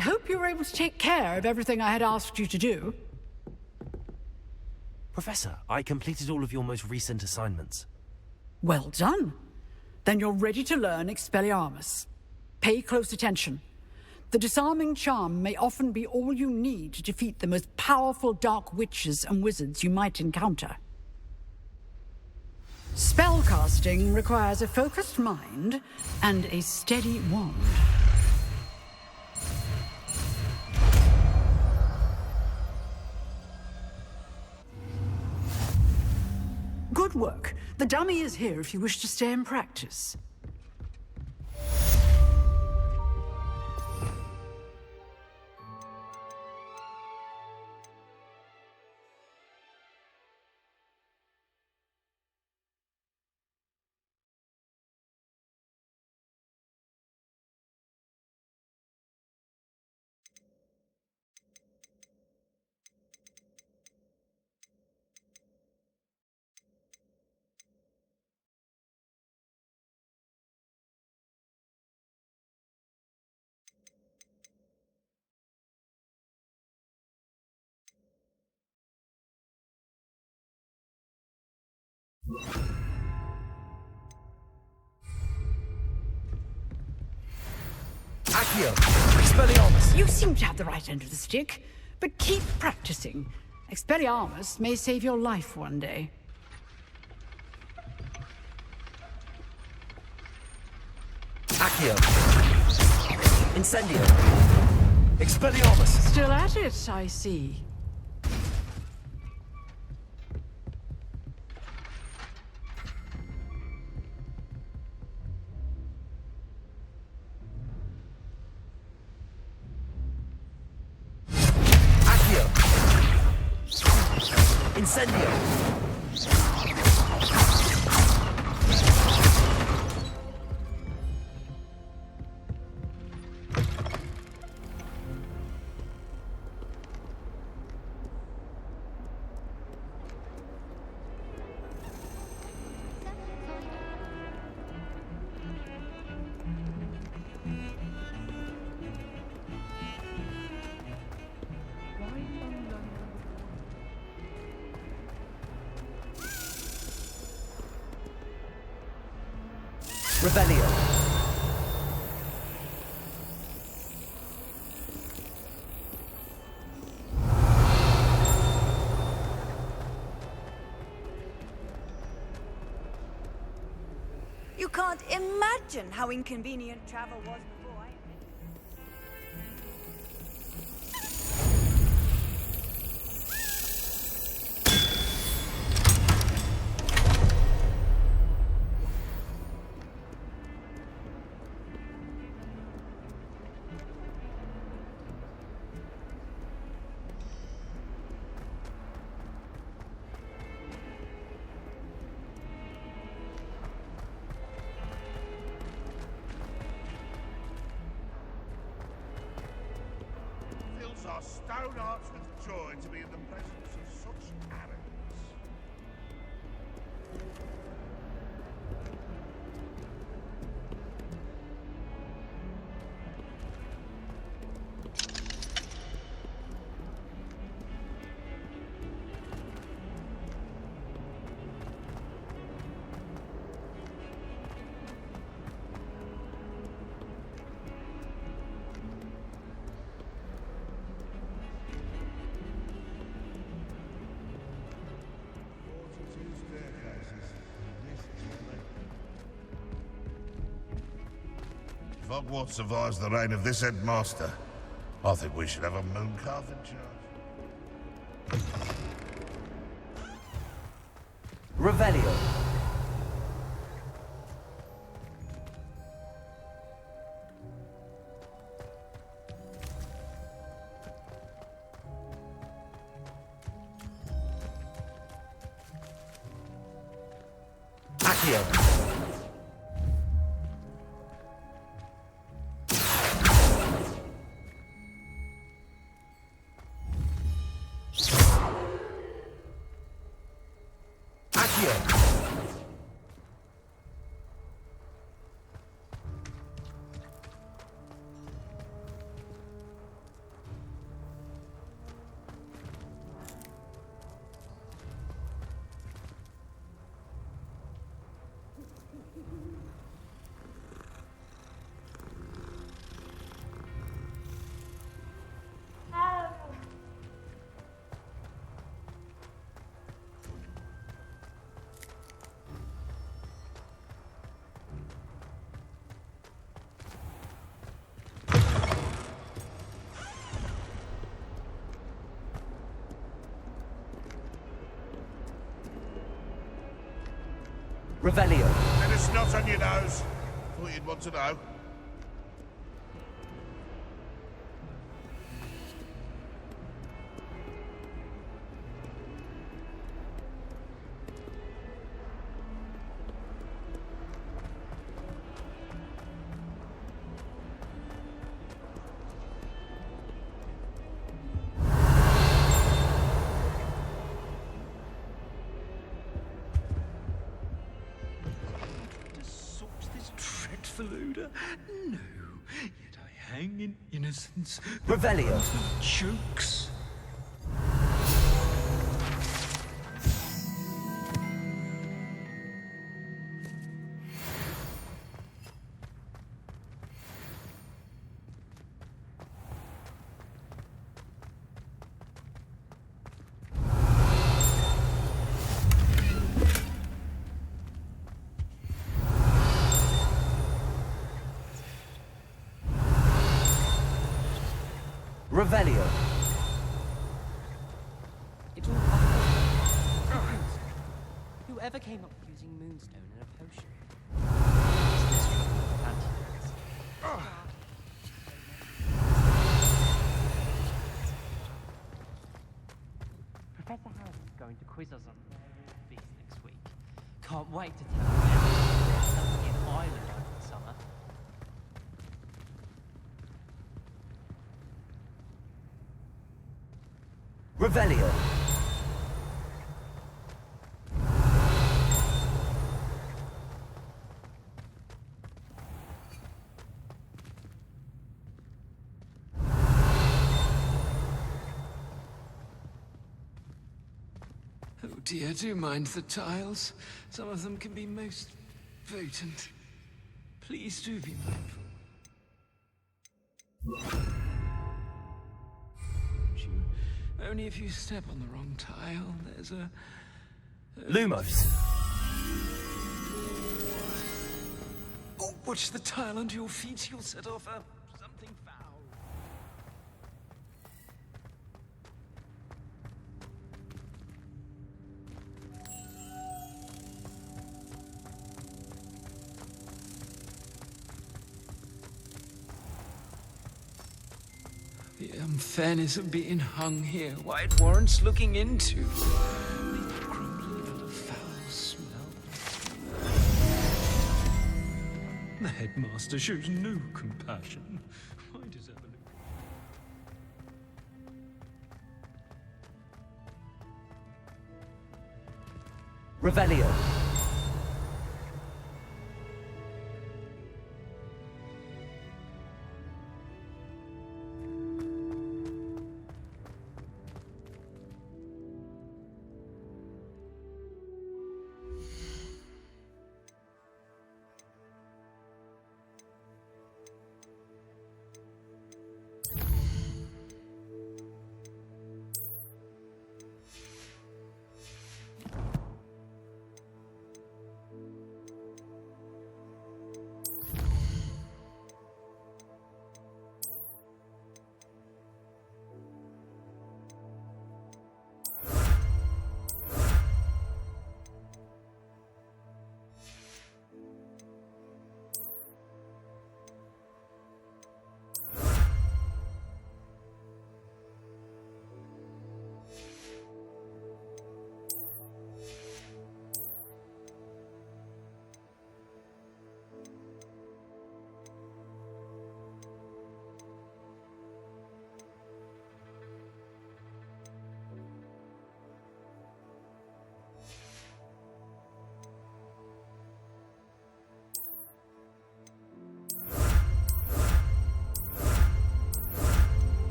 I hope you were able to take care of everything I had asked you to do. Professor, I completed all of your most recent assignments. Well done. Then you're ready to learn Expelliarmus. Pay close attention. The disarming charm may often be all you need to defeat the most powerful dark witches and wizards you might encounter. Spellcasting requires a focused mind and a steady wand. Good work. The dummy is here if you wish to stay and practice. Accio! Expelliarmus! You seem to have the right end of the stick, but keep practicing. Expelliarmus may save your life one day. Accio! Incendio! Expelliarmus! Still at it, I see. Incendio! Revelio. You can't imagine how inconvenient travel was before I... Our stone hearts with joy to be in the presence of such arrogance. If Hogwarts survives the reign of this headmaster, I think we should have a moon calf in charge. Revelio. Accio. Revelio. Bit of snot on your nose. Thought you'd want to know. Odour? No, yet I hang in innocence. Revelio. Chokes. Revelio. It's all back. Whoever came up with using moonstone in a potion? Professor Harris is going to quiz us on these next week. Can't wait to tell him there's something in Ireland over the summer. Revelio. Oh dear, do mind the tiles. Some of them can be most potent. Please do be mindful. Only if you step on the wrong tile, there's a... Lumos. Oh, watch the tile under your feet. You'll set off something foul. The unfairness of being hung here, why it warrants looking into. People crumbling under foul smell. The headmaster shows no compassion. Why does Evelyn... Revelio.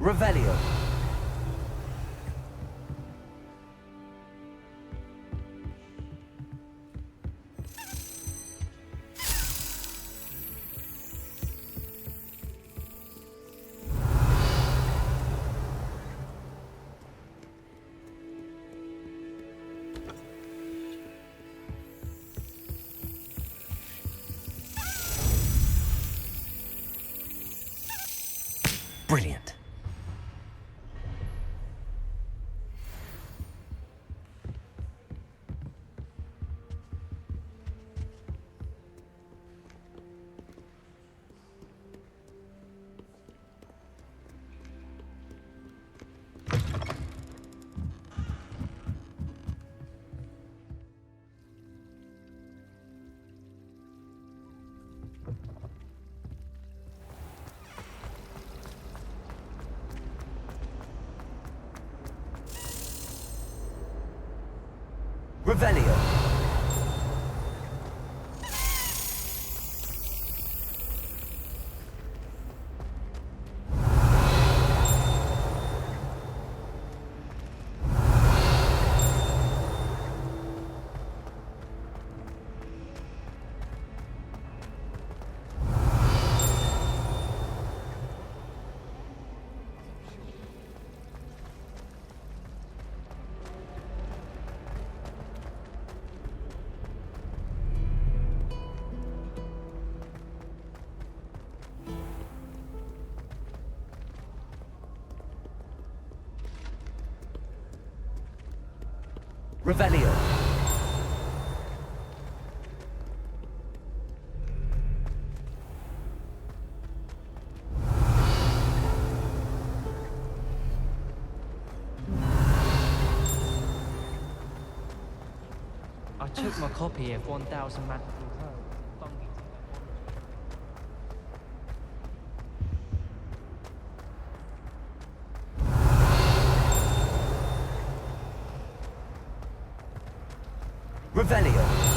Revelio. Brilliant. Revelio. Revelio. I took my copy of 1000 Magical Tales. Revelio.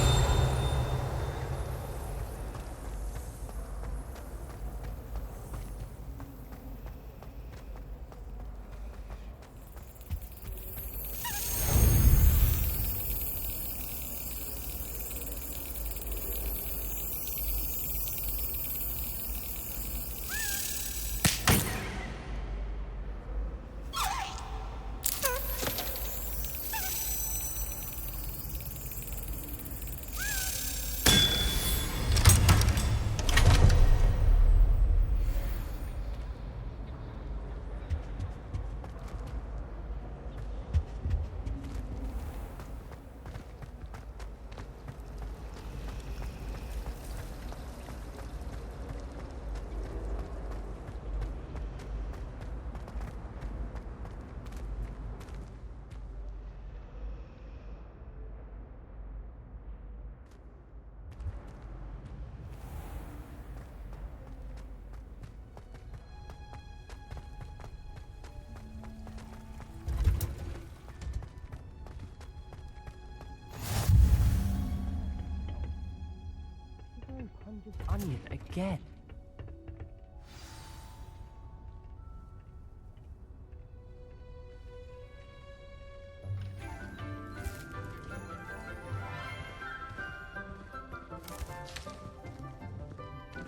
Onion again.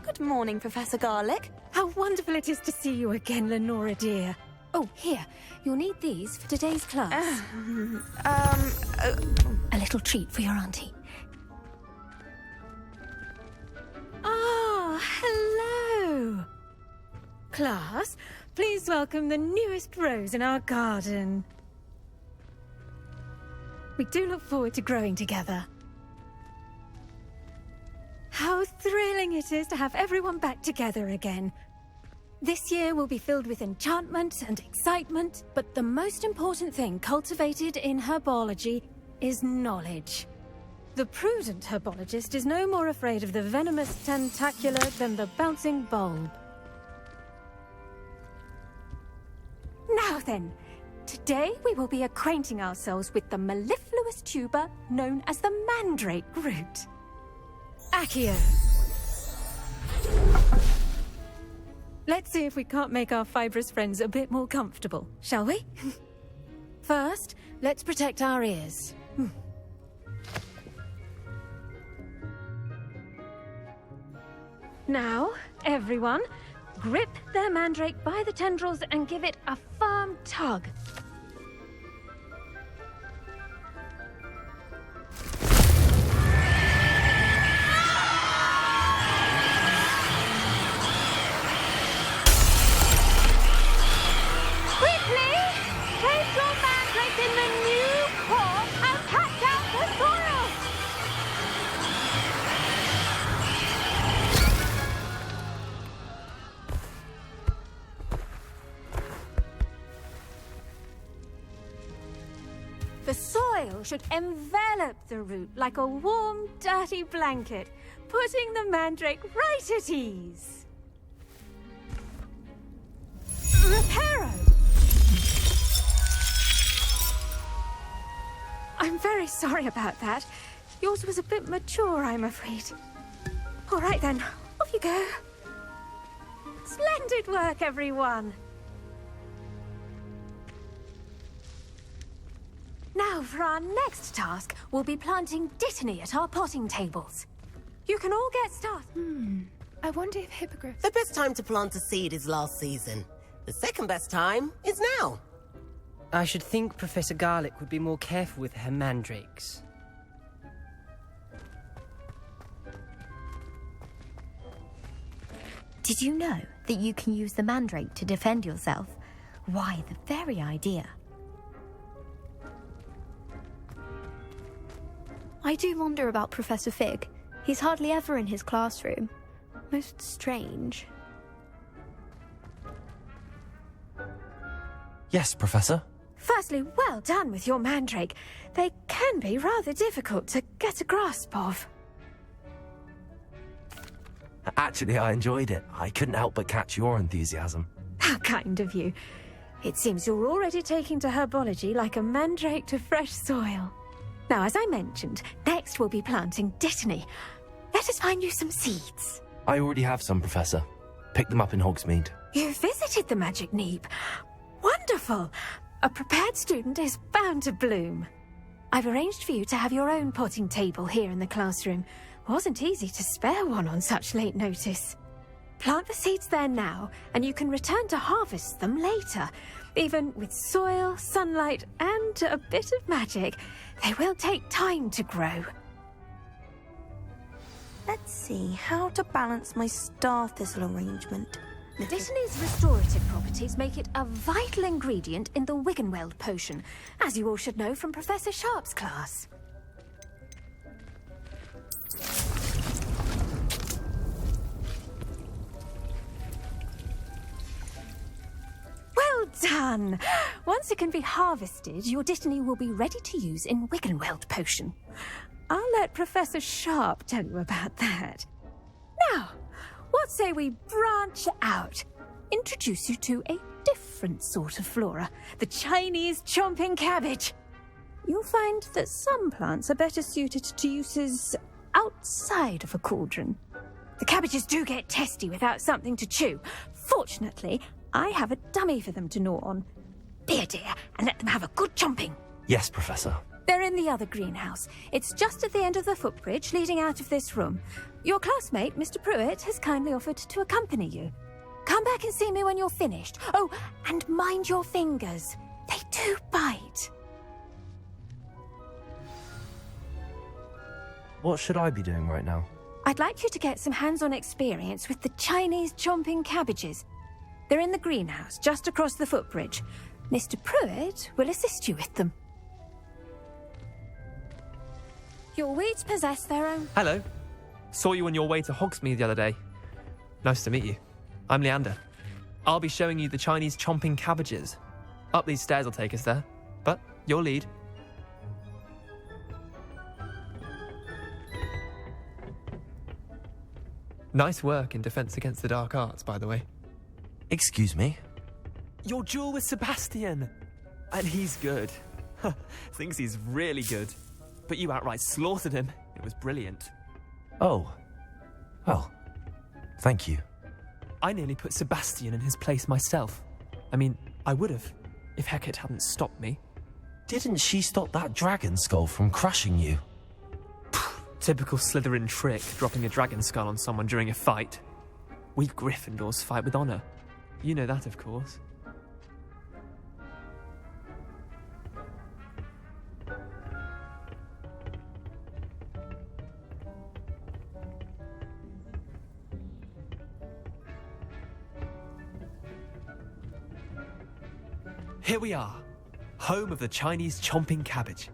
Good morning, Professor Garlic. How wonderful it is to see you again, Lenora dear. Oh, here. You'll need these for today's class. A little treat for your auntie. Ah, hello. Class, please welcome the newest rose in our garden. We do look forward to growing together. How thrilling it is to have everyone back together again. This year will be filled with enchantment and excitement, but the most important thing cultivated in herbology is knowledge. The prudent herbologist is no more afraid of the venomous tentacular than the bouncing bulb. Now then, today we will be acquainting ourselves with the mellifluous tuber known as the mandrake root. Accio. Let's see if we can't make our fibrous friends a bit more comfortable, shall we? First, let's protect our ears. Now, everyone, grip their mandrake by the tendrils and give it a firm tug. Quickly, place your mandrake in the new core and patch out the soil. The soil should envelop the root like a warm, dirty blanket, putting the mandrake right at ease. Reparo! I'm very sorry about that. Yours was a bit mature, I'm afraid. All right then, off you go. Splendid work, everyone. Now, for our next task, we'll be planting dittany at our potting tables. You can all get started. I wonder if hippogriff... The best time to plant a seed is last season. The second best time is now. I should think Professor Garlick would be more careful with her mandrakes. Did you know that you can use the mandrake to defend yourself? Why, the very idea. I do wonder about Professor Fig. He's hardly ever in his classroom. Most strange. Yes, Professor. Firstly, well done with your mandrake. They can be rather difficult to get a grasp of. Actually, I enjoyed it. I couldn't help but catch your enthusiasm. How kind of you. It seems you're already taking to herbology like a mandrake to fresh soil. Now, as I mentioned, next we'll be planting dittany. Let us find you some seeds. I already have some, Professor. Picked them up in Hogsmeade. You visited the Magic Neep. Wonderful! A prepared student is bound to bloom. I've arranged for you to have your own potting table here in the classroom. Wasn't easy to spare one on such late notice. Plant the seeds there now, and you can return to harvest them later. Even with soil, sunlight, and a bit of magic, they will take time to grow. Let's see how to balance my star thistle arrangement. Dittany's restorative properties make it a vital ingredient in the Wiggenweld potion, as you all should know from Professor Sharp's class. Well done! Once it can be harvested, your dittany will be ready to use in Wiggenweld potion. I'll let Professor Sharp tell you about that. Now, what say we branch out? Introduce you to a different sort of flora, the Chinese chomping cabbage. You'll find that some plants are better suited to uses outside of a cauldron. The cabbages do get testy without something to chew. Fortunately, I have a dummy for them to gnaw on. Be a dear and let them have a good chomping. Yes, Professor. They're in the other greenhouse. It's just at the end of the footbridge leading out of this room. Your classmate, Mr. Pruitt, has kindly offered to accompany you. Come back and see me when you're finished. Oh, and mind your fingers. They do bite. What should I be doing right now? I'd like you to get some hands-on experience with the Chinese chomping cabbages. They're in the greenhouse, just across the footbridge. Mr. Pruitt will assist you with them. Your weeds possess their own... Hello. Saw you on your way to Hogsmeade the other day. Nice to meet you. I'm Leander. I'll be showing you the Chinese chomping cabbages. Up these stairs will take us there, but your lead. Nice work in Defense Against the Dark Arts, by the way. Excuse me? Your duel with Sebastian! And he's good. Thinks he's really good. But you outright slaughtered him. It was brilliant. Oh. Well, thank you. I nearly put Sebastian in his place myself. I mean, I would have, if Hecate hadn't stopped me. Didn't she stop that dragon skull from crushing you? Typical Slytherin trick, dropping a dragon skull on someone during a fight. We Gryffindors fight with honor. You know that, of course. Here we are, home of the Chinese chomping cabbage.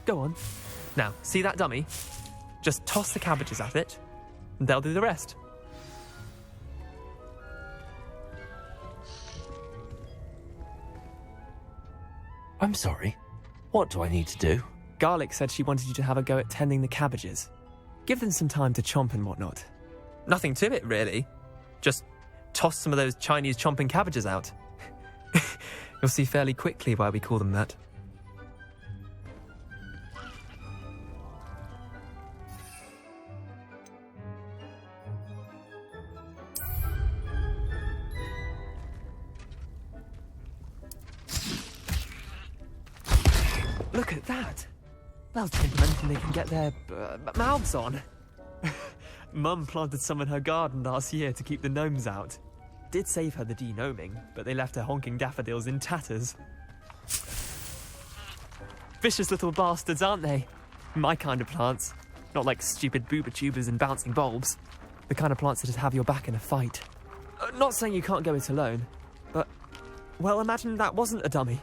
Go on. Now, see that dummy? Just toss the cabbages at it, and they'll do the rest. I'm sorry. What do I need to do? Garlic said she wanted you to have a go at tending the cabbages. Give them some time to chomp and whatnot. Nothing to it, really. Just toss some of those Chinese chomping cabbages out. You'll see fairly quickly why we call them that. Look at that! They'll chomp on anything they can get their mouths on. Mum planted some in her garden last year to keep the gnomes out. Did save her the de-gnoming, but they left her honking daffodils in tatters. Vicious little bastards, aren't they? My kind of plants. Not like stupid booba tubers and bouncing bulbs. The kind of plants that'd have your back in a fight. Not saying you can't go it alone, but, well, imagine that wasn't a dummy.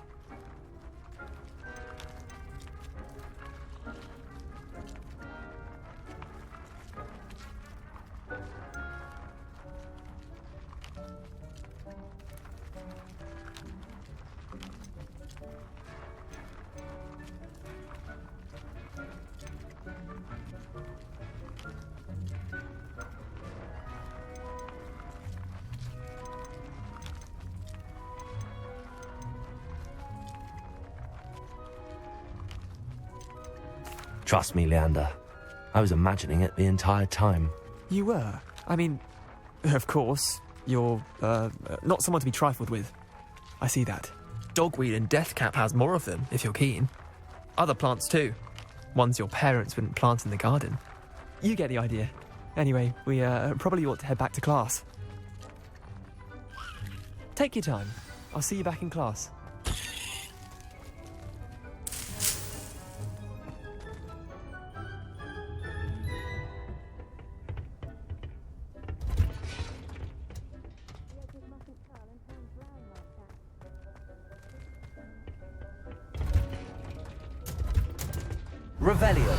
Trust me, Leander. I was imagining it the entire time. You were? I mean, of course, you're, not someone to be trifled with. I see that. Dogweed and deathcap has more of them, if you're keen. Other plants too. Ones your parents wouldn't plant in the garden. You get the idea. Anyway, we, probably ought to head back to class. Take your time. I'll see you back in class. Revelio.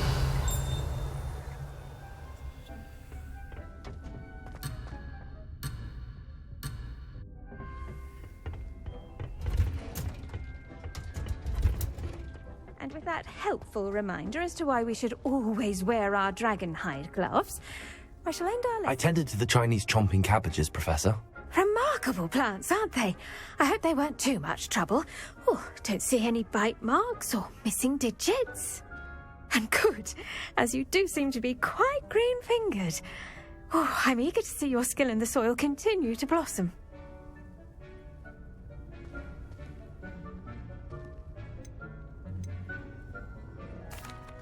And with that helpful reminder as to why we should always wear our dragon hide gloves, I shall end our lesson. I tended to the Chinese chomping cabbages, Professor. Remarkable plants, aren't they? I hope they weren't too much trouble. Oh, don't see any bite marks or missing digits. And good, as you do seem to be quite green-fingered. Oh, I'm eager to see your skill in the soil continue to blossom.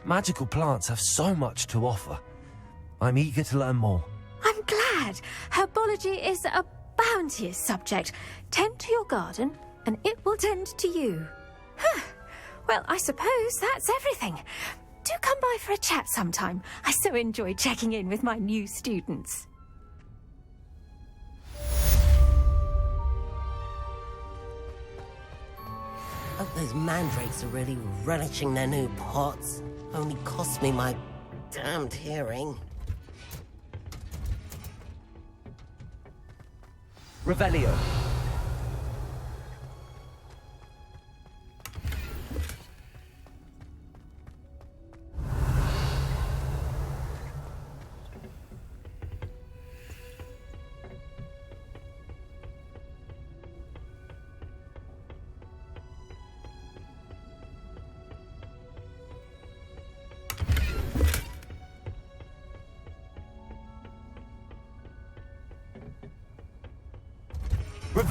Magical plants have so much to offer. I'm eager to learn more. I'm glad. Herbology is a bounteous subject. Tend to your garden, and it will tend to you. Well, I suppose that's everything. Do come by for a chat sometime. I so enjoy checking in with my new students. Hope those mandrakes are really relishing their new pots. Only cost me my damned hearing. Revelio.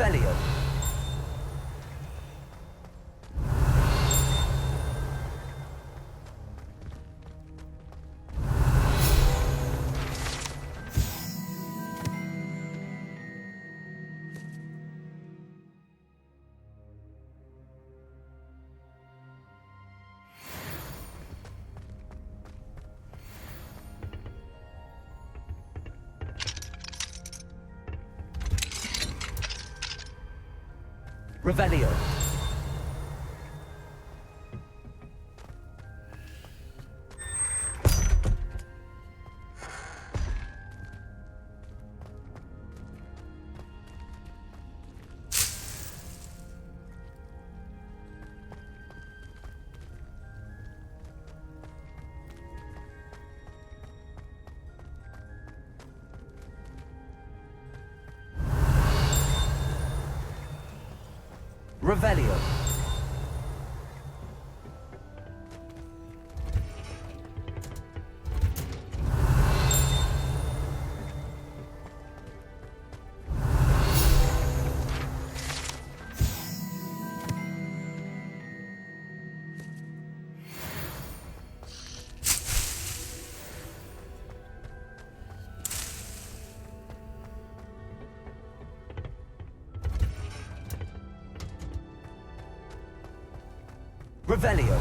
Revelio. Revelio. Revelio. Revelio.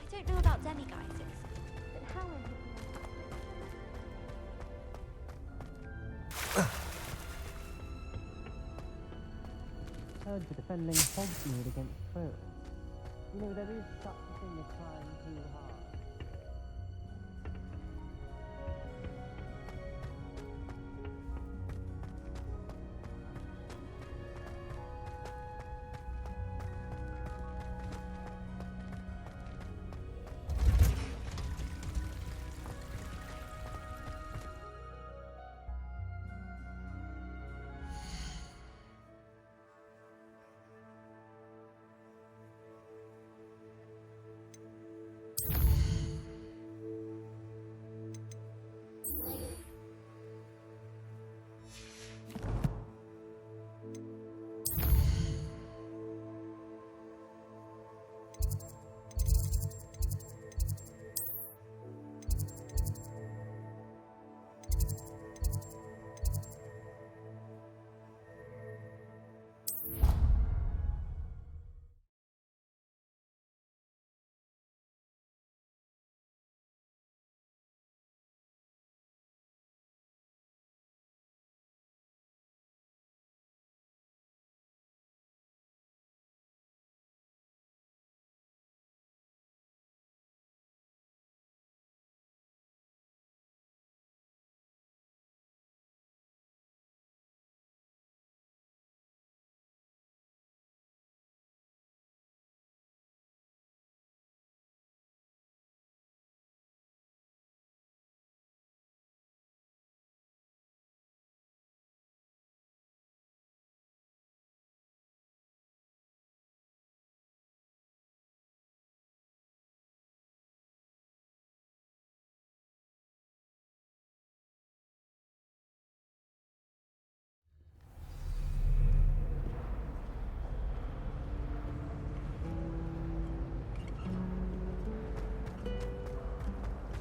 I don't know about demiguises, but how Heard for defending Hogsmeade against foes. You know, there is such a thing as trying too hard.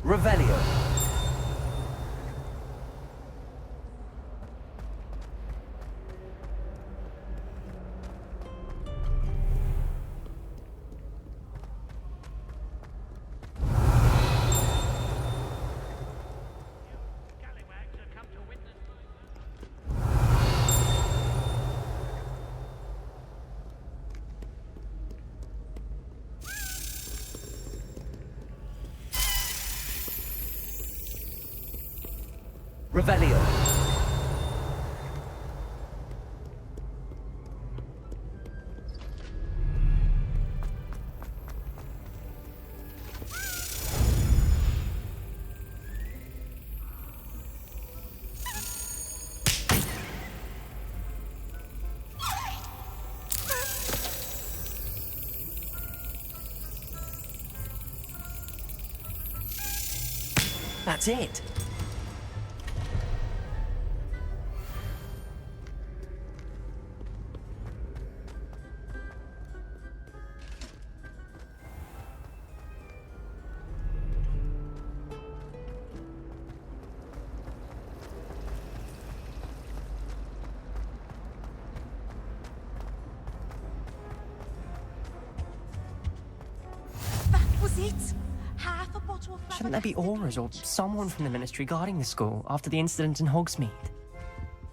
Revelio. Revelio. That's it. it? Half a bottle of... Shouldn't there be Aurors or someone from the Ministry guarding the school after the incident in Hogsmeade?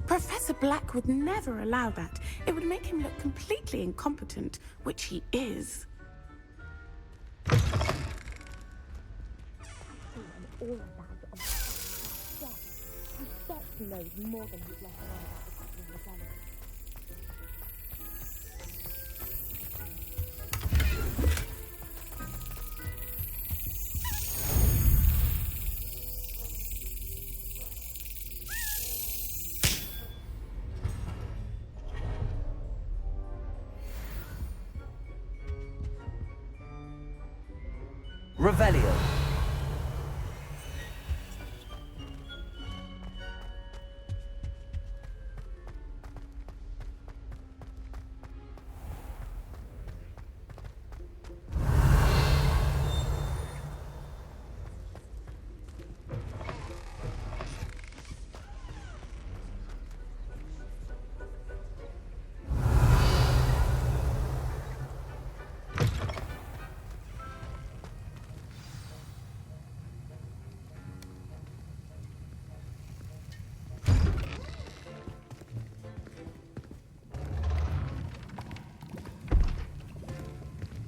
Professor Black would never allow that. It would make him look completely incompetent, which he is. Revelio.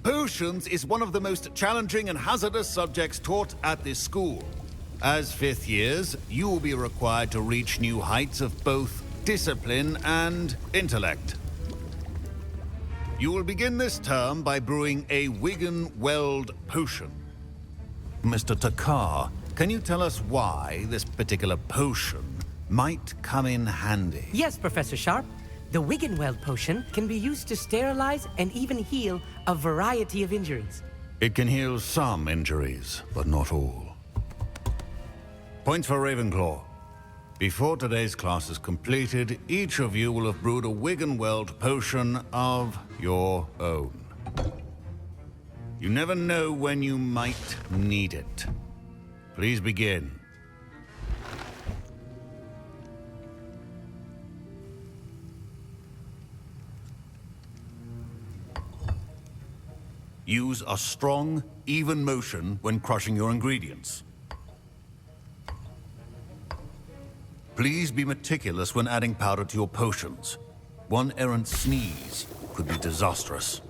Potions is one of the most challenging and hazardous subjects taught at this school. As fifth years, you will be required to reach new heights of both discipline and intellect. You will begin this term by brewing a Wigan-Weld potion. Mr. Takar, can you tell us why this particular potion might come in handy? Yes, Professor Sharp. The Wigan-Weld potion can be used to sterilize and even heal a variety of injuries. It can heal some injuries, but not all. Points for Ravenclaw. Before today's class is completed, each of you will have brewed a Wigan-Weld potion of your own. You never know when you might need it. Please begin. Use a strong, even motion when crushing your ingredients. Please be meticulous when adding powder to your potions. One errant sneeze could be disastrous.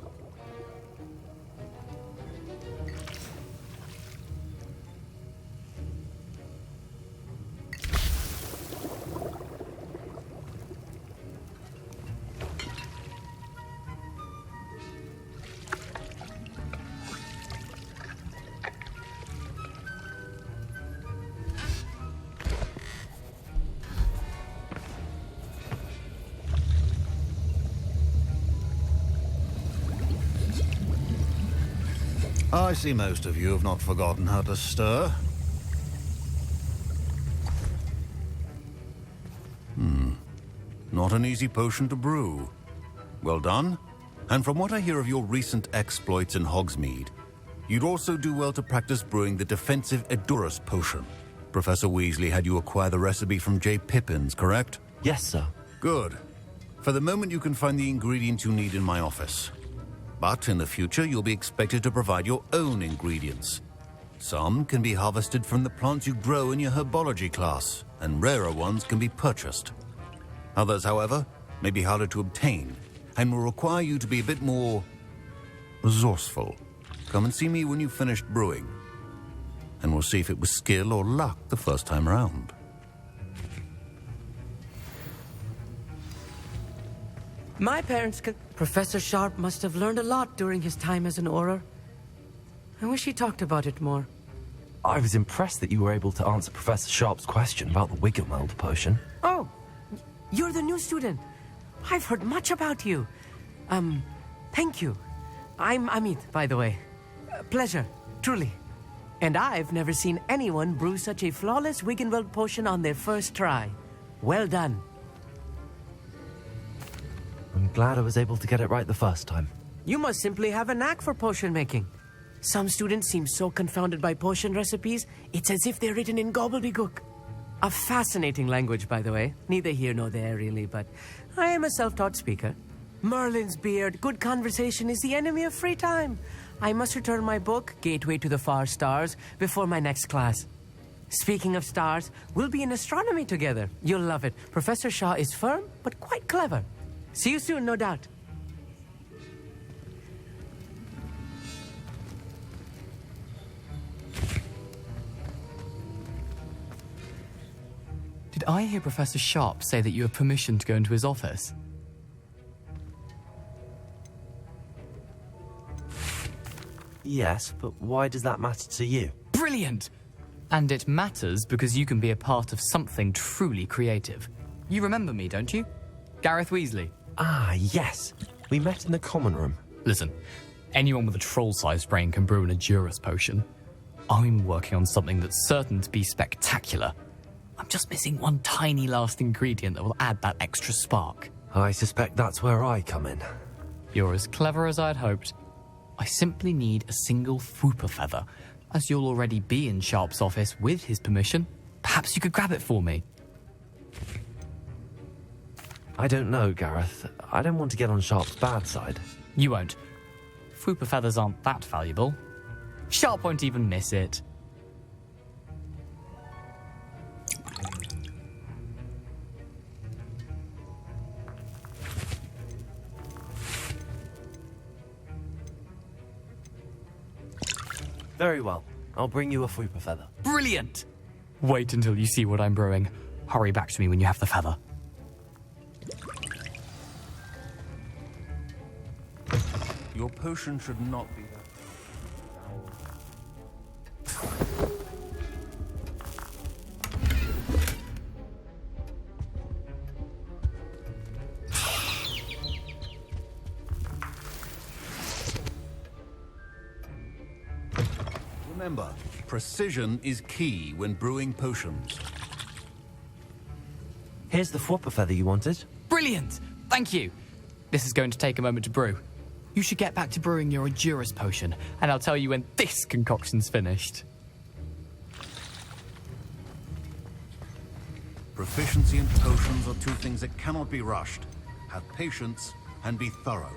I see most of you have not forgotten how to stir. Not an easy potion to brew. Well done. And from what I hear of your recent exploits in Hogsmeade, you'd also do well to practice brewing the defensive Edurus potion. Professor Weasley had you acquire the recipe from J. Pippins, correct? Yes, sir. Good. For the moment, you can find the ingredients you need in my office. But in the future, you'll be expected to provide your own ingredients. Some can be harvested from the plants you grow in your herbology class, and rarer ones can be purchased. Others, however, may be harder to obtain, and will require you to be a bit more resourceful. Come and see me when you've finished brewing, and we'll see if it was skill or luck the first time around. My parents could... Professor Sharp must have learned a lot during his time as an Auror. I wish he talked about it more. I was impressed that you were able to answer Professor Sharp's question about the Wigan-Weld potion. Oh, you're the new student. I've heard much about you. Thank you. I'm Amit, by the way. Pleasure, truly. And I've never seen anyone brew such a flawless Wigan-Weld potion on their first try. Well done. I'm glad I was able to get it right the first time. You must simply have a knack for potion making. Some students seem so confounded by potion recipes, it's as if they're written in gobbledygook. A fascinating language, by the way. Neither here nor there, really, but I am a self-taught speaker. Merlin's beard, good conversation is the enemy of free time. I must return my book, Gateway to the Far Stars, before my next class. Speaking of stars, we'll be in astronomy together. You'll love it. Professor Shaw is firm, but quite clever. See you soon, no doubt. Did I hear Professor Sharp say that you have permission to go into his office? Yes, but why does that matter to you? Brilliant! And it matters because you can be a part of something truly creative. You remember me, don't you? Gareth Weasley. Ah, yes. We met in the common room. Listen, anyone with a troll-sized brain can brew an Adurus potion. I'm working on something that's certain to be spectacular. I'm just missing one tiny last ingredient that will add that extra spark. I suspect that's where I come in. You're as clever as I'd hoped. I simply need a single Fwooper feather. As you'll already be in Sharp's office with his permission, perhaps you could grab it for me. I don't know, Gareth. I don't want to get on Sharp's bad side. You won't. Fwooper feathers aren't that valuable. Sharp won't even miss it. Very well. I'll bring you a Fwooper feather. Brilliant! Wait until you see what I'm brewing. Hurry back to me when you have the feather. Your potion should not be that. Remember, precision is key when brewing potions. Here's the Fwooper feather you wanted. Brilliant! Thank you. This is going to take a moment to brew. You should get back to brewing your Adurus potion, and I'll tell you when this concoction's finished. Proficiency in potions are two things that cannot be rushed. Have patience and be thorough.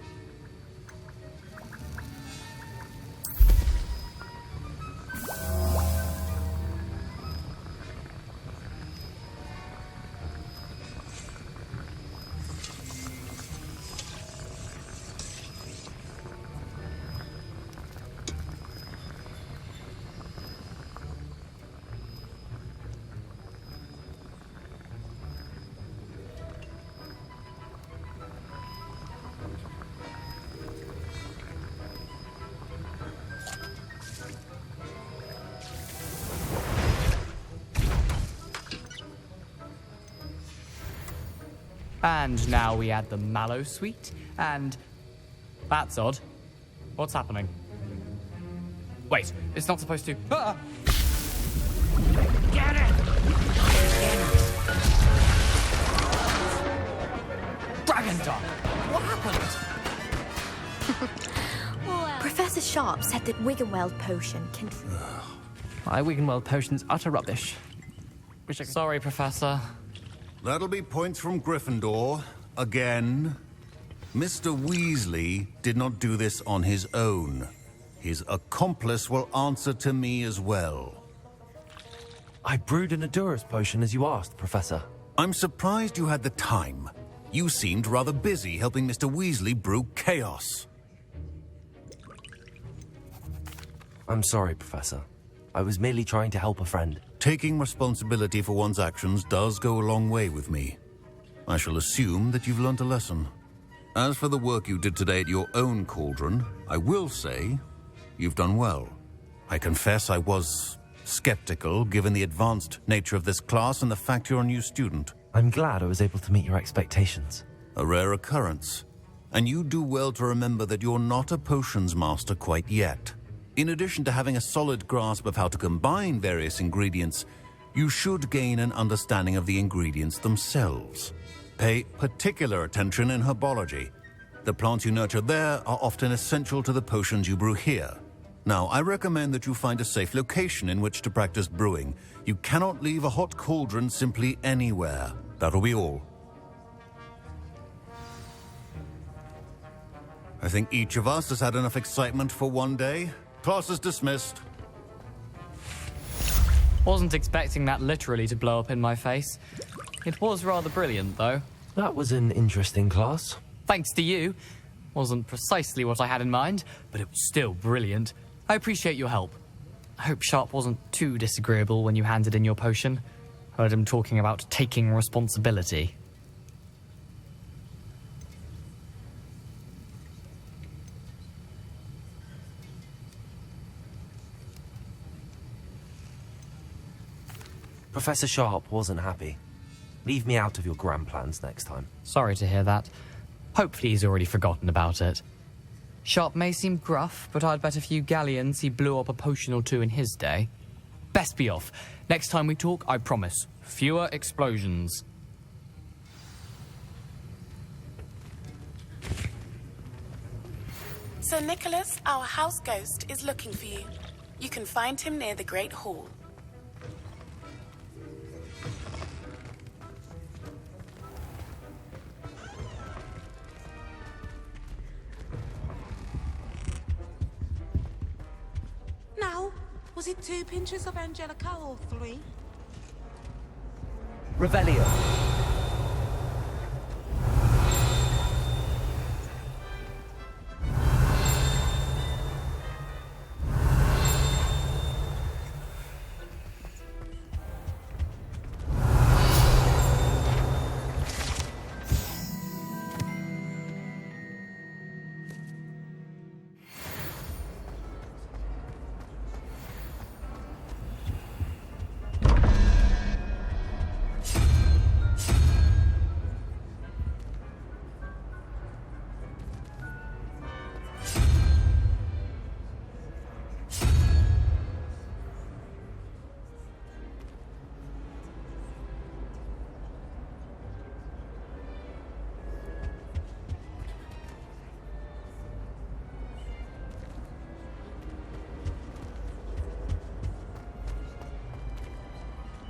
And now we add the mallow sweet, and... That's odd. What's happening? Wait, it's not supposed to... Ah! Get it! Dragon Tongue! What happened? Professor Sharp said that Wiggenweld potion can... My Wiggenweld potion's utter rubbish. Sorry, Professor. That'll be points from Gryffindor. Again. Mr. Weasley did not do this on his own. His accomplice will answer to me as well. I brewed an Adurus potion as you asked, Professor. I'm surprised you had the time. You seemed rather busy helping Mr. Weasley brew chaos. I'm sorry, Professor. I was merely trying to help a friend. Taking responsibility for one's actions does go a long way with me. I shall assume that you've learnt a lesson. As for the work you did today at your own cauldron, I will say you've done well. I confess I was skeptical given the advanced nature of this class and the fact you're a new student. I'm glad I was able to meet your expectations. A rare occurrence. And you do well to remember that you're not a potions master quite yet. In addition to having a solid grasp of how to combine various ingredients, you should gain an understanding of the ingredients themselves. Pay particular attention in herbology. The plants you nurture there are often essential to the potions you brew here. Now, I recommend that you find a safe location in which to practice brewing. You cannot leave a hot cauldron simply anywhere. That'll be all. I think each of us has had enough excitement for one day. Class is dismissed. Wasn't expecting that literally to blow up in my face. It was rather brilliant, though. That was an interesting class. Thanks to you. Wasn't precisely what I had in mind, but it was still brilliant. I appreciate your help. I hope Sharp wasn't too disagreeable when you handed in your potion. Heard him talking about taking responsibility. Professor Sharp wasn't happy. Leave me out of your grand plans next time. Sorry to hear that. Hopefully he's already forgotten about it. Sharp may seem gruff, but I'd bet a few galleons he blew up a potion or two in his day. Best be off. Next time we talk, I promise, fewer explosions. Sir Nicholas, our house ghost, is looking for you. You can find him near the Great Hall. Now, was it 2 pinches of Angelica or 3? Revelio.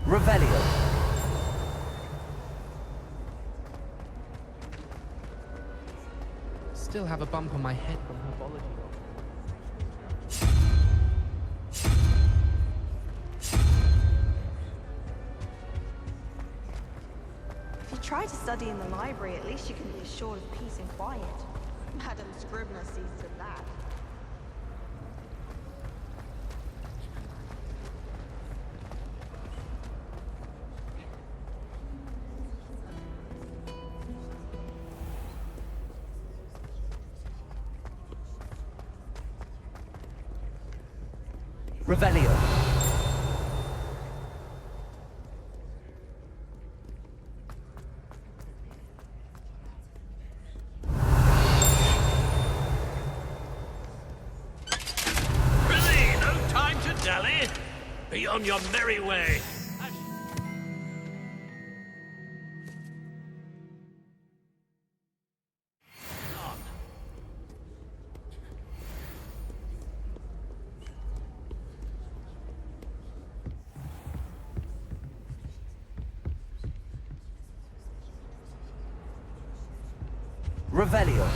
Revelio. Still have a bump on my head from herbology. If you try to study in the library, at least you can be assured of peace and quiet. Madam Scribner sees to that. Revelio. Really, no time to dally. Be on your merry way. Revelio.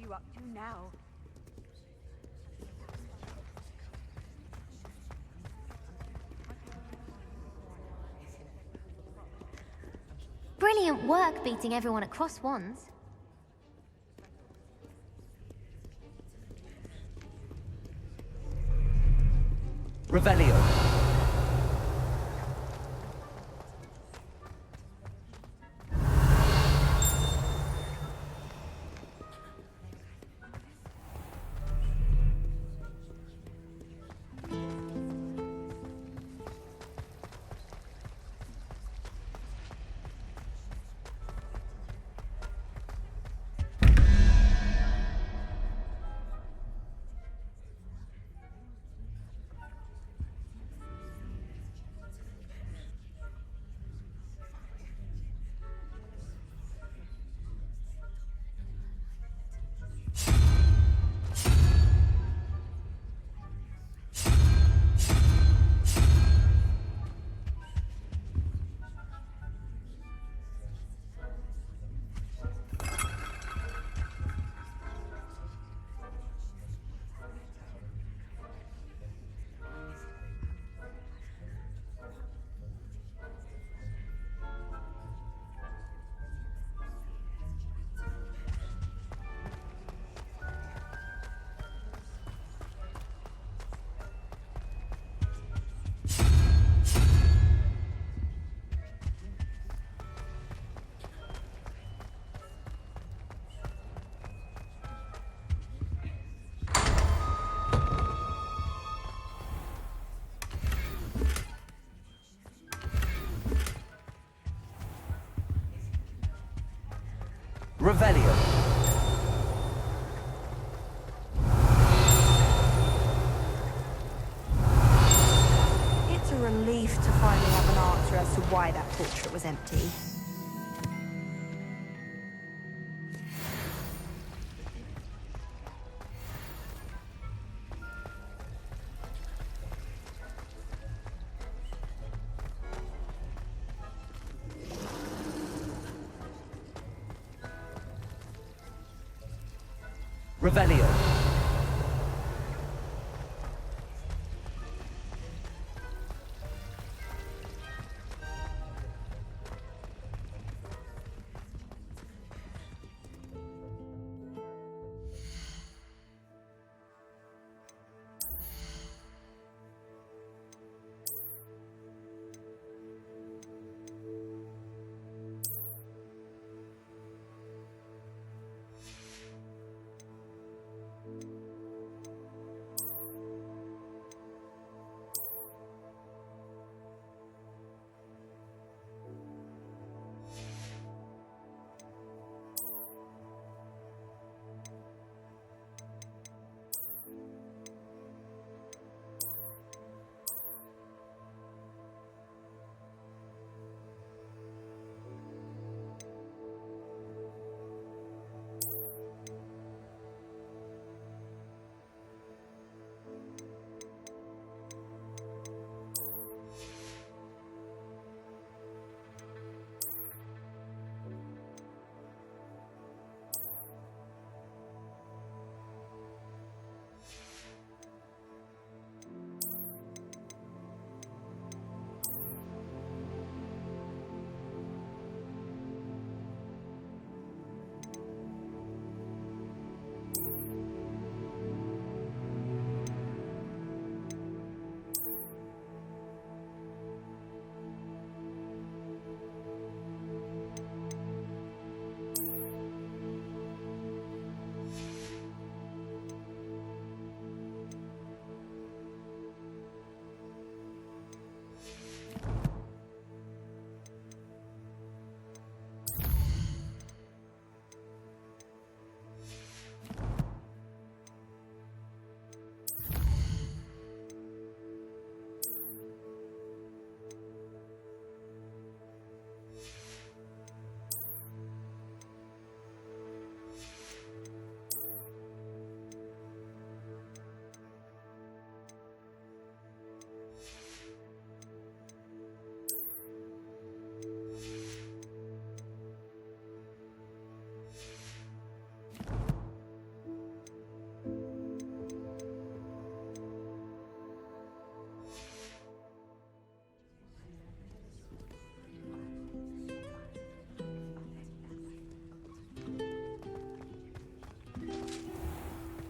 you up to now? Brilliant work beating everyone across wands. Revelio. Revelio. It's a relief to finally have an answer as to why that portrait was empty. Revelio.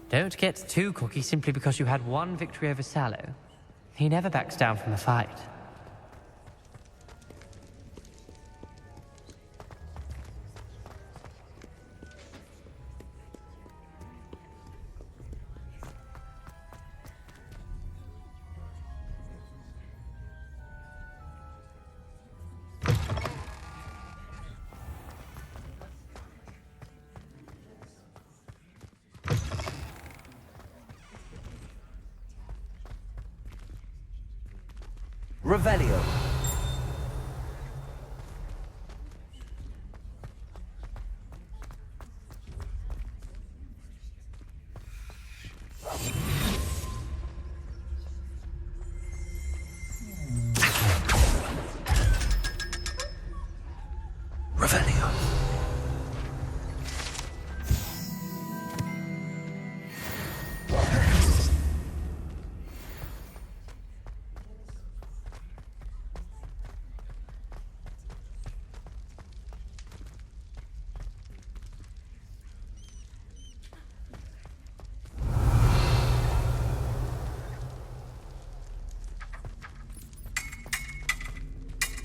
Don't get too cocky simply because you had one victory over Sallow. He never backs down from a fight. Revelio. Revelio.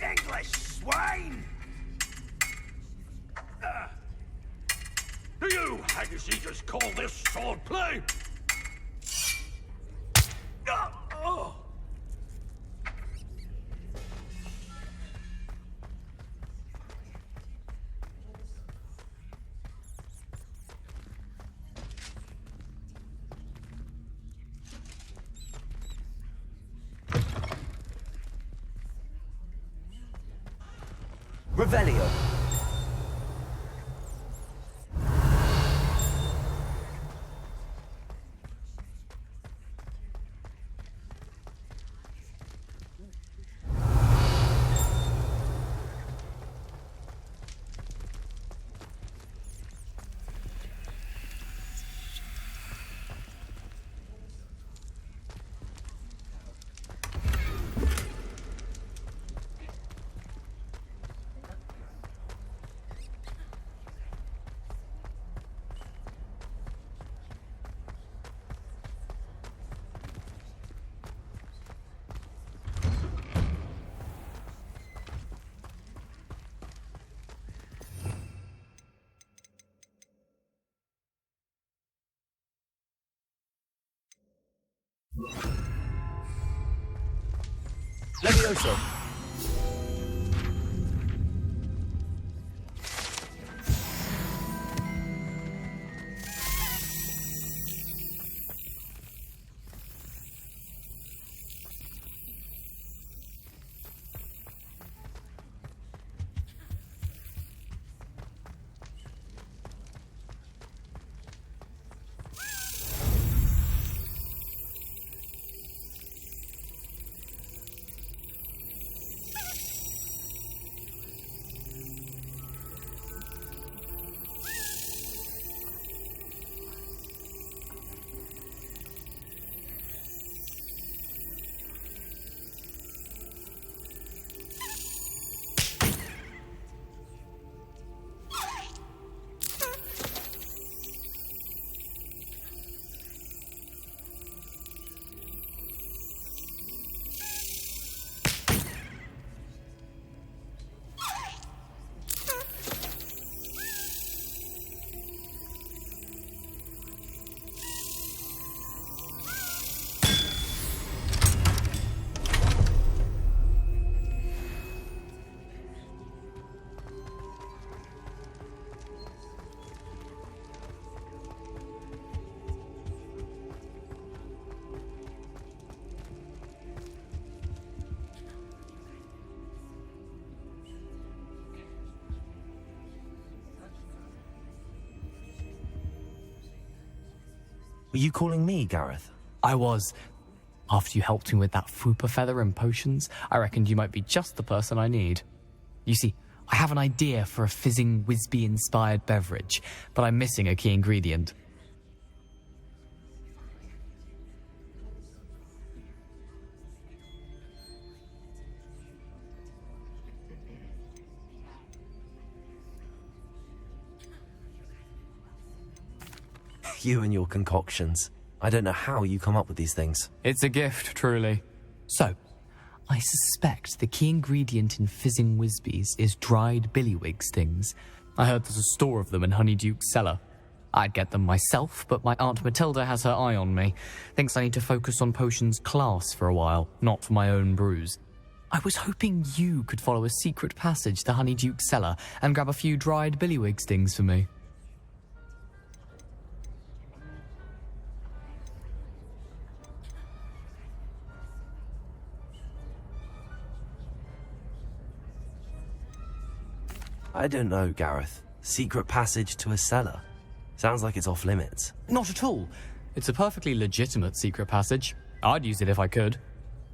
English swine! Do you haggiseaters call this swordplay? Oh. Revelio. Levioso. Were you calling me, Gareth? I was. After you helped me with that Fupa feather and potions, I reckoned you might be just the person I need. You see, I have an idea for a fizzing Wisby-inspired beverage, but I'm missing a key ingredient. You and your concoctions. I don't know how you come up with these things. It's a gift, truly. So, I suspect the key ingredient in fizzing Whizbees is dried billywig stings. I heard there's a store of them in Honeyduke's cellar. I'd get them myself, but my Aunt Matilda has her eye on me. Thinks I need to focus on potions class for a while, not for my own brews. I was hoping you could follow a secret passage to Honeyduke's cellar and grab a few dried billywig stings for me. I don't know, Gareth. Secret passage to a cellar. Sounds like it's off limits. Not at all. It's a perfectly legitimate secret passage. I'd use it if I could.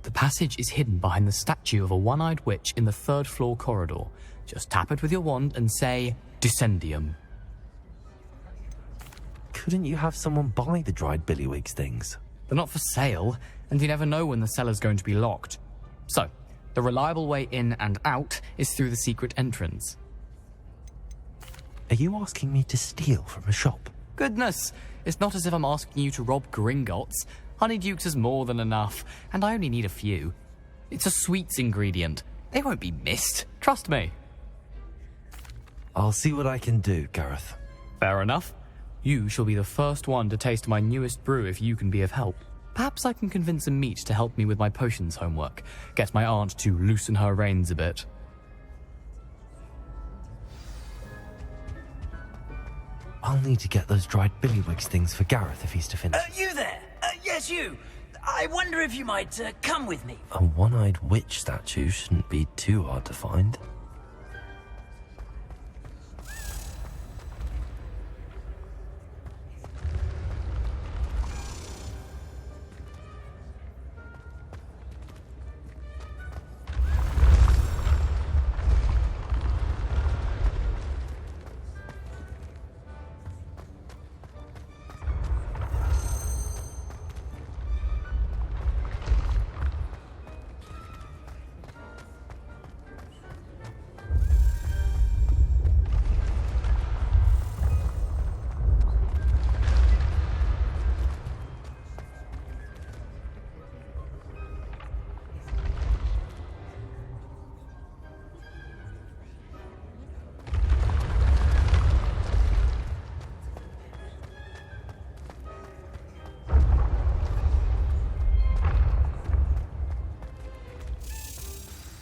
The passage is hidden behind the statue of a one-eyed witch in the third-floor corridor. Just tap it with your wand and say, Descendium. Couldn't you have someone buy the dried billywig things? They're not for sale, and you never know when the cellar's going to be locked. So, the reliable way in and out is through the secret entrance. Are you asking me to steal from a shop? Goodness, it's not as if I'm asking you to rob Gringotts. Honeyduke's is more than enough, and I only need a few. It's a sweets ingredient. They won't be missed. Trust me. I'll see what I can do, Gareth. Fair enough. You shall be the first one to taste my newest brew if you can be of help. Perhaps I can convince a meat to help me with my potions homework. Get my aunt to loosen her reins a bit. I'll need to get those dried billywig things for Gareth if he's to finish. You there? Yes, you. I wonder if you might come with me. A one-eyed witch statue shouldn't be too hard to find.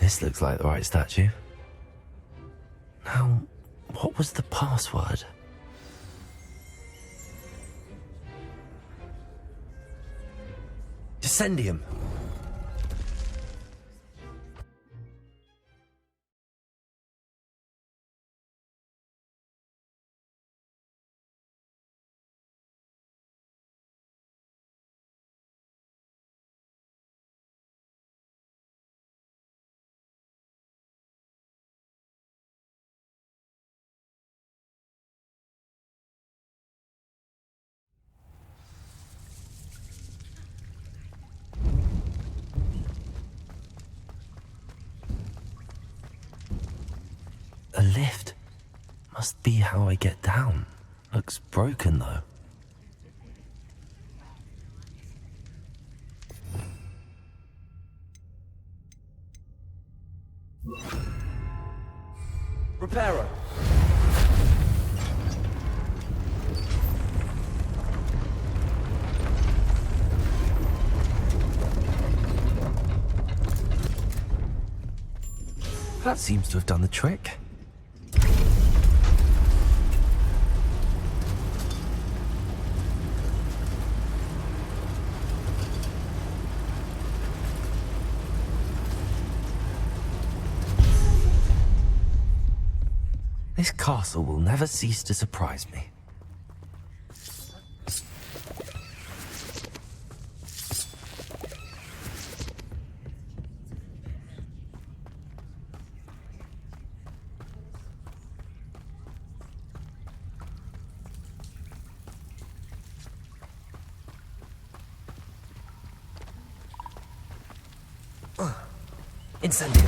This looks like the right statue. Now, what was the password? Descendium. A lift. Must be how I get down. Looks broken, though. Reparo. That seems to have done the trick. This castle will never cease to surprise me. Incendio.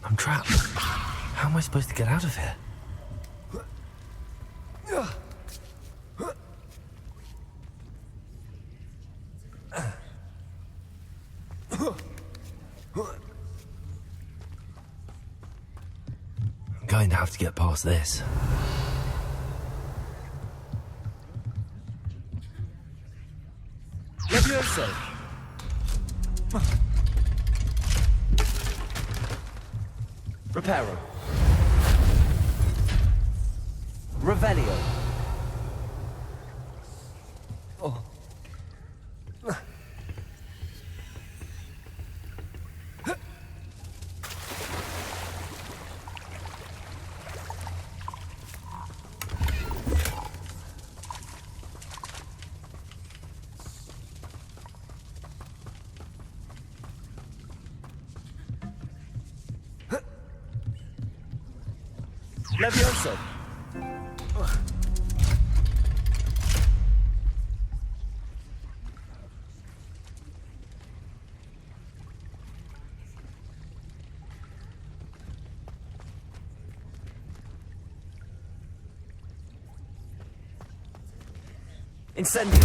I'm trapped. How am I supposed to get out of here? I'm going to have to get past this. Levioso! Reparo. Revelio. Oh. Levioso. Incendio.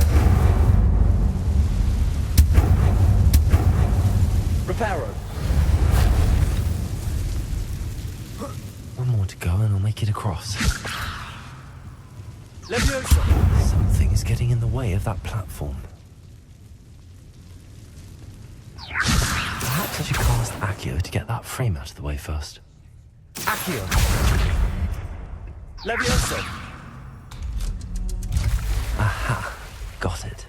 Reparo. One more to go and I'll make it across. Leviosa! Something is getting in the way of that platform. Perhaps I should cast Accio to get that frame out of the way first. Accio! Leviosa! Aha! Got it.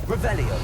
Revelio.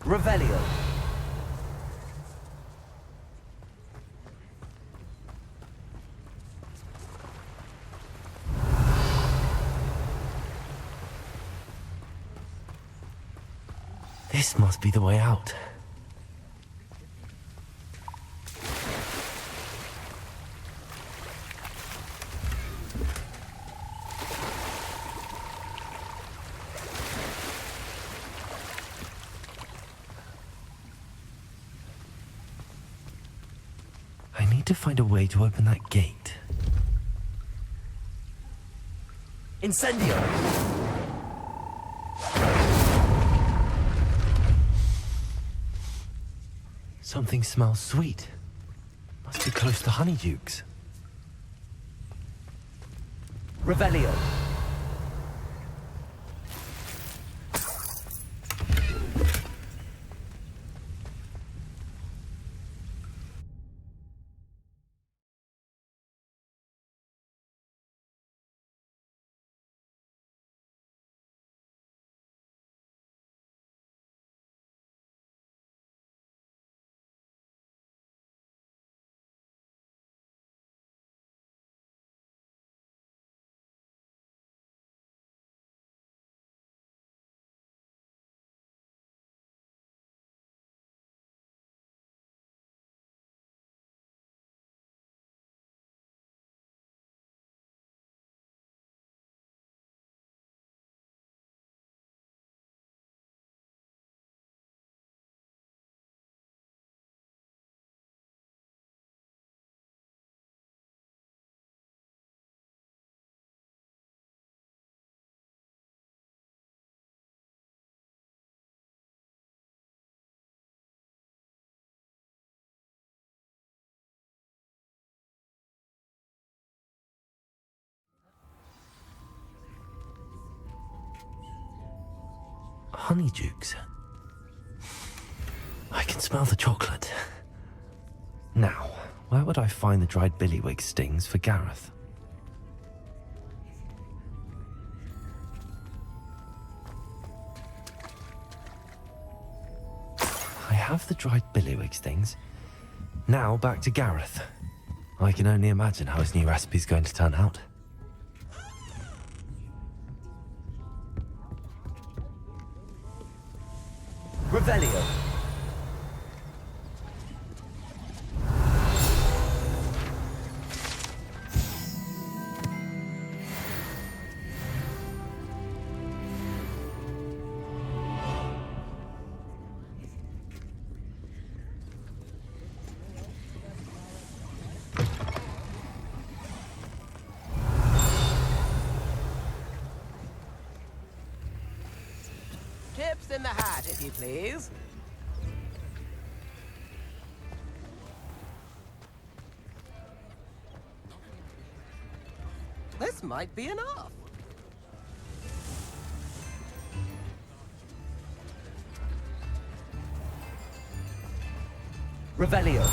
Revelio. This must be the way out. I need to find a way to open that gate. Incendio. Something smells sweet. Must be close to Honeydukes. Revelio. Honeydukes. I can smell the chocolate. Now, where would I find the dried billywig stings for Gareth? I have the dried billywig stings. Now back to Gareth. I can only imagine how his new recipe's going to turn out. Revelio. Tips in the hat, if you please. This might be enough. Revelio.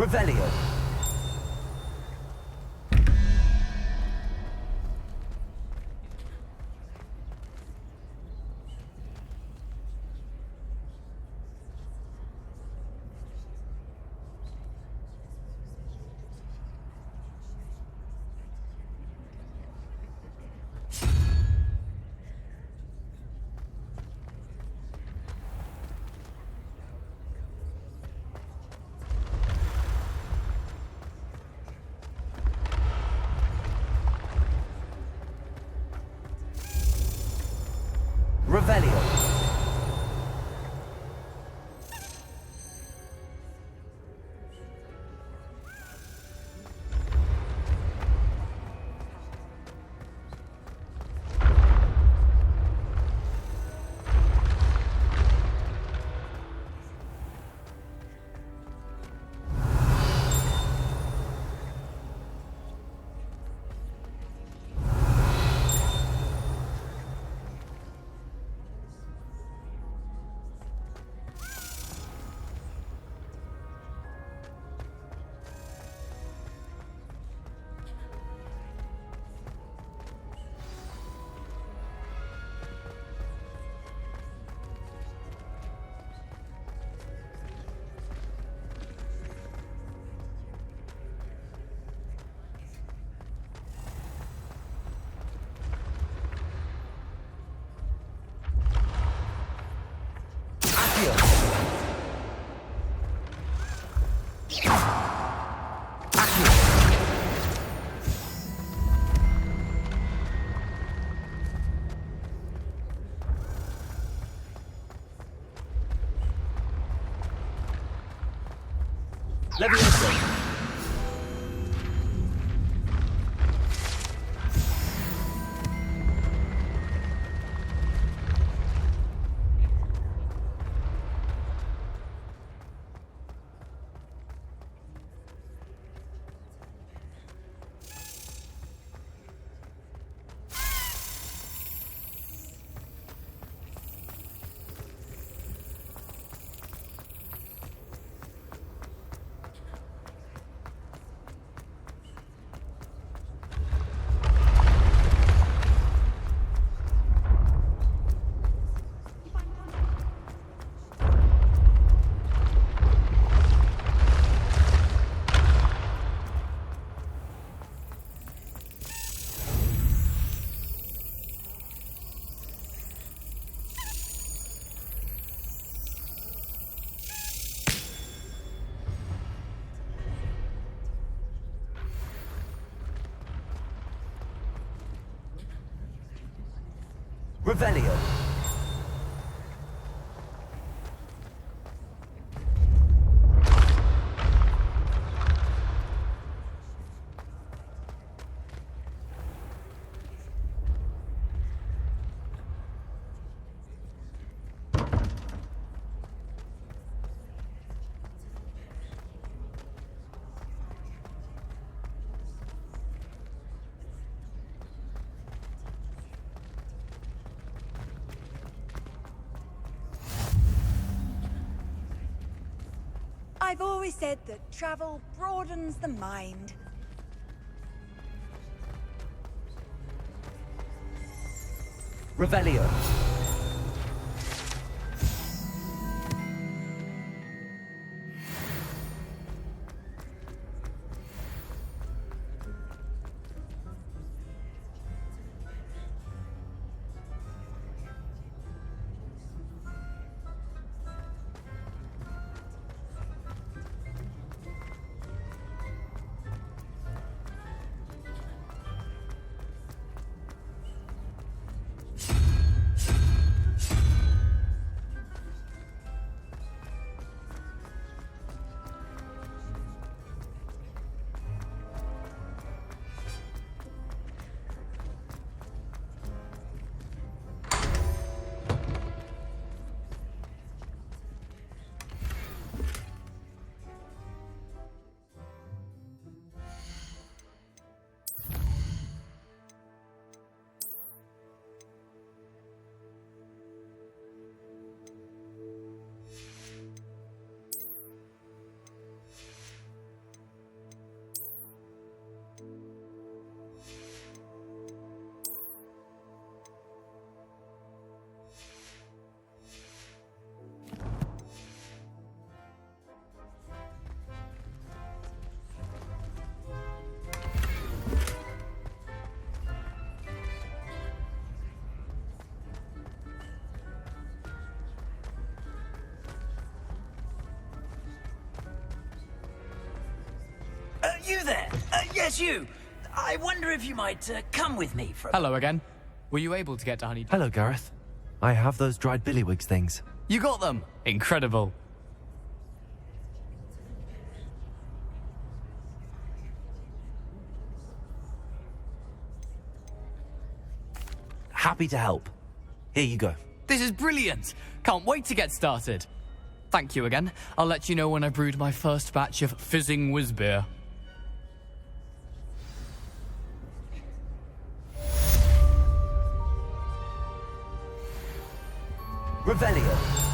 Revelio. Revelio. Levioso. Revelio. I've always said that travel broadens the mind. Revelio. you there! Yes, you! I wonder if you might come with me for a... Hello again. Were you able to get to Honey... Hello, Gareth. I have those dried billywigs things. You got them! Incredible. Happy to help. Here you go. This is brilliant! Can't wait to get started. Thank you again. I'll let you know when I brewed my first batch of fizzing whiz-beer. Revelio.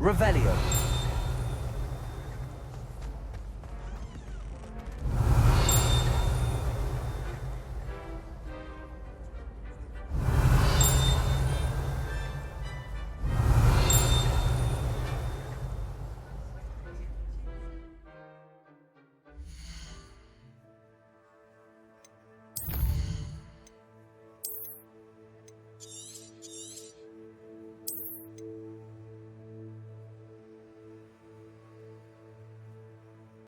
Revelio.